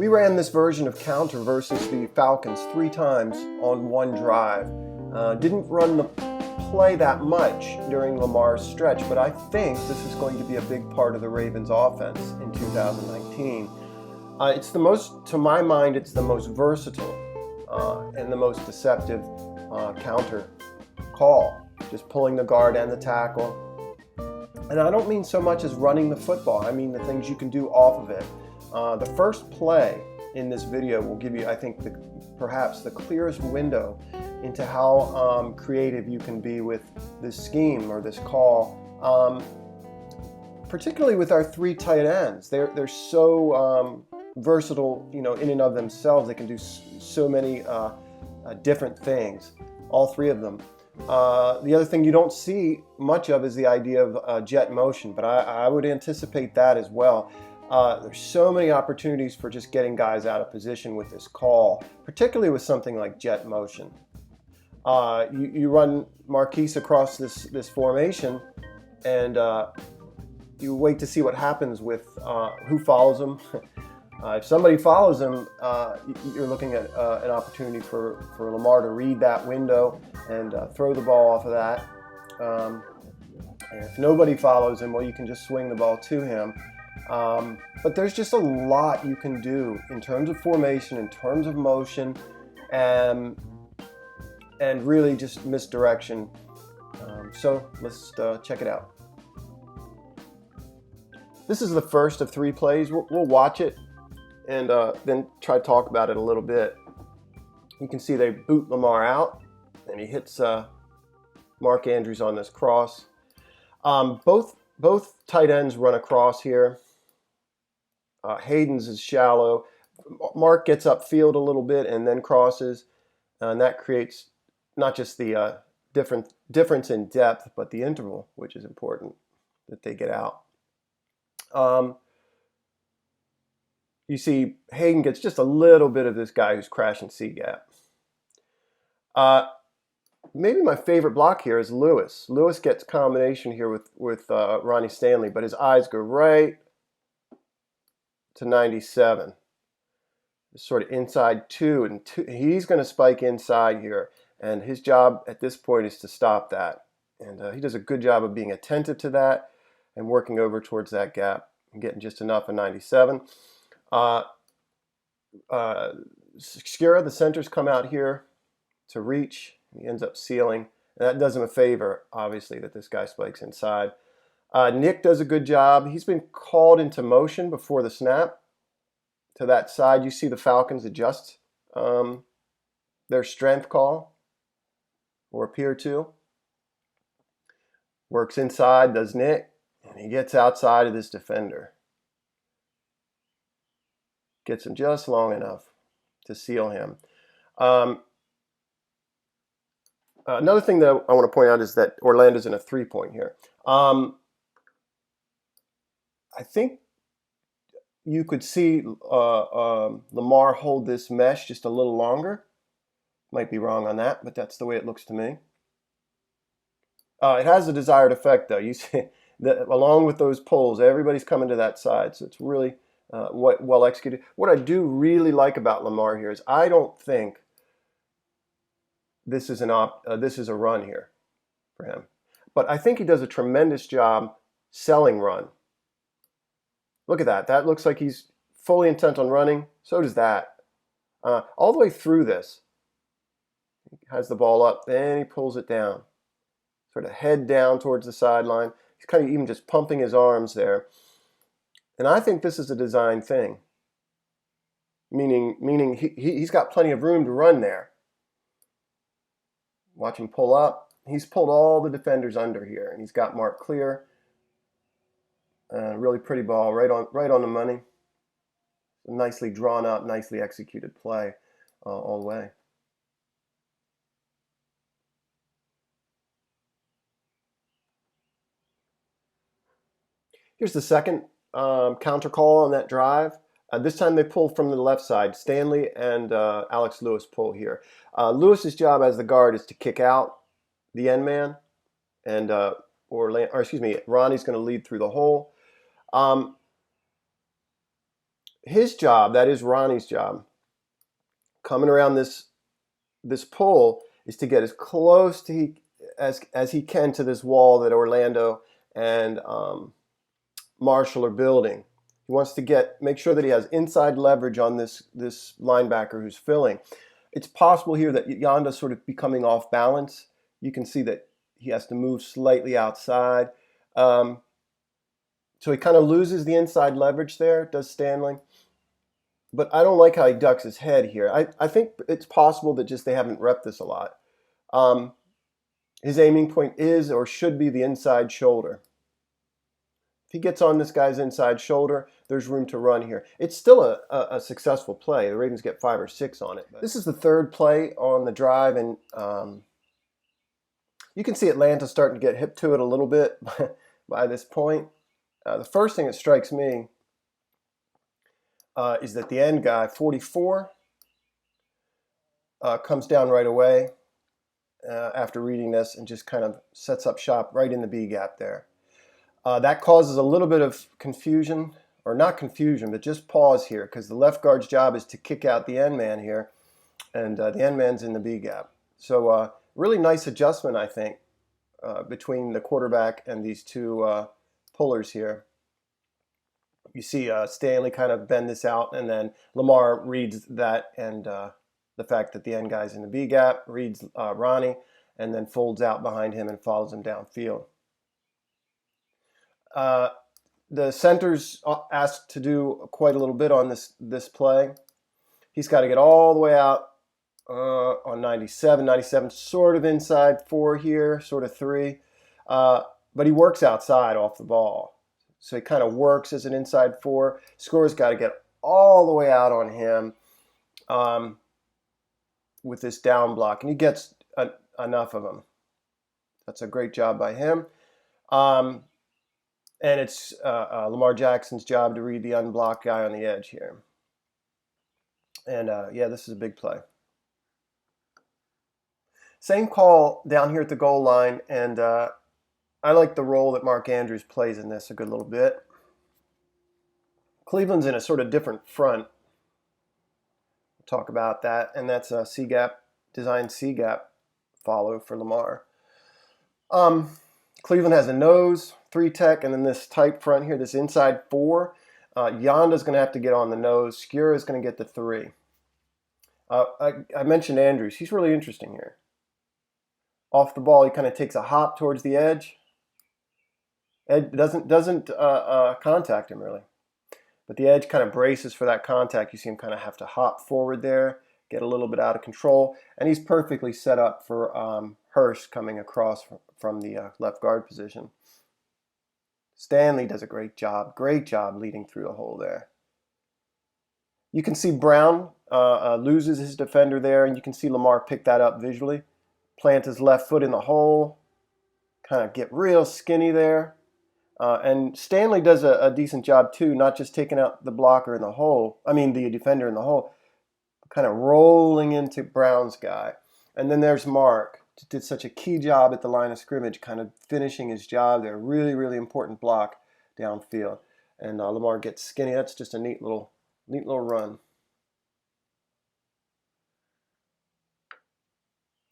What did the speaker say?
We ran this version of counter versus the Falcons 3 times on one drive. Didn't run the play that much during Lamar's stretch, but I think this is going to be a big part of the Ravens offense in 2019. It's the most, to my mind, it's the most versatile and the most deceptive counter call. Just pulling the guard and the tackle. And I don't mean so much as running the football. I mean the things you can do off of it. The first play in this video will give you, I think, perhaps the clearest window into how creative you can be with this scheme or this call, particularly with our 3 tight ends. They're so versatile, you know, in and of themselves. They can do so many different things, all 3 of them. The other thing you don't see much of is the idea of jet motion, but I would anticipate that as well. There's so many opportunities for just getting guys out of position with this call, particularly with something like jet motion. You run Marquise across this formation, and you wait to see what happens with who follows him. If somebody follows him, you're looking at an opportunity for Lamar to read that window and throw the ball off of that. And if nobody follows him, well, you can just swing the ball to him. But there's just a lot you can do in terms of formation, in terms of motion, and really just misdirection. So let's check it out. This is the first of 3 plays. We'll watch it and then try to talk about it a little bit. You can see they boot Lamar out, and he hits Mark Andrews on this cross. Both tight ends run across here. Hayden's is shallow. Mark gets upfield a little bit and then crosses, and that creates not just the difference in depth, but the interval, which is important that they get out. You see Hayden gets just a little bit of this guy who's crashing C-gap. Maybe my favorite block here is Lewis. Lewis gets combination here with Ronnie Stanley, but his eyes go right to 97. It's sort of inside 2, and he's going to spike inside here, and his job at this point is to stop that. And he does a good job of being attentive to that and working over towards that gap and getting just enough of 97. Skura, the centers, come out here to reach. He ends up sealing. And that does him a favor, obviously, that this guy spikes inside. Nick does a good job. He's been called into motion before the snap to that side. You see the Falcons adjust their strength call, or appear to. Works inside, does Nick, and he gets outside of this defender. Gets him just long enough to seal him. Another thing that I want to point out is that Orlando's in a 3-point here. I think you could see Lamar hold this mesh just a little longer. Might be wrong on that, but that's the way it looks to me. It has the desired effect, though. You see that along with those pulls, everybody's coming to that side, so it's really well executed. What I do really like about Lamar here is I don't think this is a run here for him, but I think he does a tremendous job selling run. Look at that. That looks like he's fully intent on running. So does that. All the way through this. He has the ball up, then he pulls it down. Sort of head down towards the sideline. He's kind of even just pumping his arms there. And I think this is a design thing. Meaning he's got plenty of room to run there. Watch him pull up. He's pulled all the defenders under here, and he's got Mark clear. Really pretty ball, right on the money. Nicely drawn up, nicely executed play all the way. Here's the second counter call on that drive. This time they pull from the left side. Stanley and Alex Lewis pull here. Lewis's job as the guard is to kick out the end man, and Ronnie's going to lead through the hole. his job, that is Ronnie's job, coming around this pull, is to get as close to as he can to this wall that Orlando and Marshall are building. He wants to make sure that he has inside leverage on this linebacker who's filling. It's possible here that Yonda's sort of becoming off balance. You can see that he has to move slightly outside. So he kind of loses the inside leverage there, does Stanley. But I don't like how he ducks his head here. I think it's possible that just they haven't repped this a lot. His aiming point is or should be the inside shoulder. If he gets on this guy's inside shoulder, there's room to run here. It's still a successful play. The Ravens get 5 or 6 on it. This is the third play on the drive, and you can see Atlanta starting to get hip to it a little bit by this point. The first thing that strikes me is that the end guy, 44, comes down right away after reading this and just kind of sets up shop right in the B gap there. That causes a little bit of confusion, or not confusion, but just pause here, because the left guard's job is to kick out the end man here, and the end man's in the B gap. So really nice adjustment, I think, between the quarterback and these two pullers here. You see Stanley kind of bend this out, and then Lamar reads that and the fact that the end guy's in the B gap, reads Ronnie, and then folds out behind him and follows him downfield. The center's asked to do quite a little bit on this play. He's got to get all the way out on 97. 97 sort of inside 4 here, sort of 3. But he works outside off the ball. So he kind of works as an inside 4. Score's got to get all the way out on him with this down block. And he gets enough of them. That's a great job by him. And it's Lamar Jackson's job to read the unblocked guy on the edge here. And yeah, this is a big play. Same call down here at the goal line, and I like the role that Mark Andrews plays in this a good little bit. Cleveland's in a sort of different front. We'll talk about that, and that's a C-gap, design C-gap follow for Lamar. Cleveland has a nose, 3 tech, and then this tight front here, this inside 4. Yonda's going to have to get on the nose. Skura is going to get the 3. I mentioned Andrews. He's really interesting here. Off the ball, he kind of takes a hop towards the edge. Ed doesn't contact him really, but the edge kind of braces for that contact. You see him kind of have to hop forward there, get a little bit out of control, and he's perfectly set up for Hurst coming across from the left guard position. Stanley does a great job leading through the hole there. You can see Brown loses his defender there, and you can see Lamar pick that up visually. Plant his left foot in the hole, kind of get real skinny there. And Stanley does a decent job too, not just taking out the blocker in the hole, the defender in the hole, kind of rolling into Brown's guy. And then there's Mark, did such a key job at the line of scrimmage, kind of finishing his job there. Really, really important block downfield. And Lamar gets skinny. That's just a neat little run.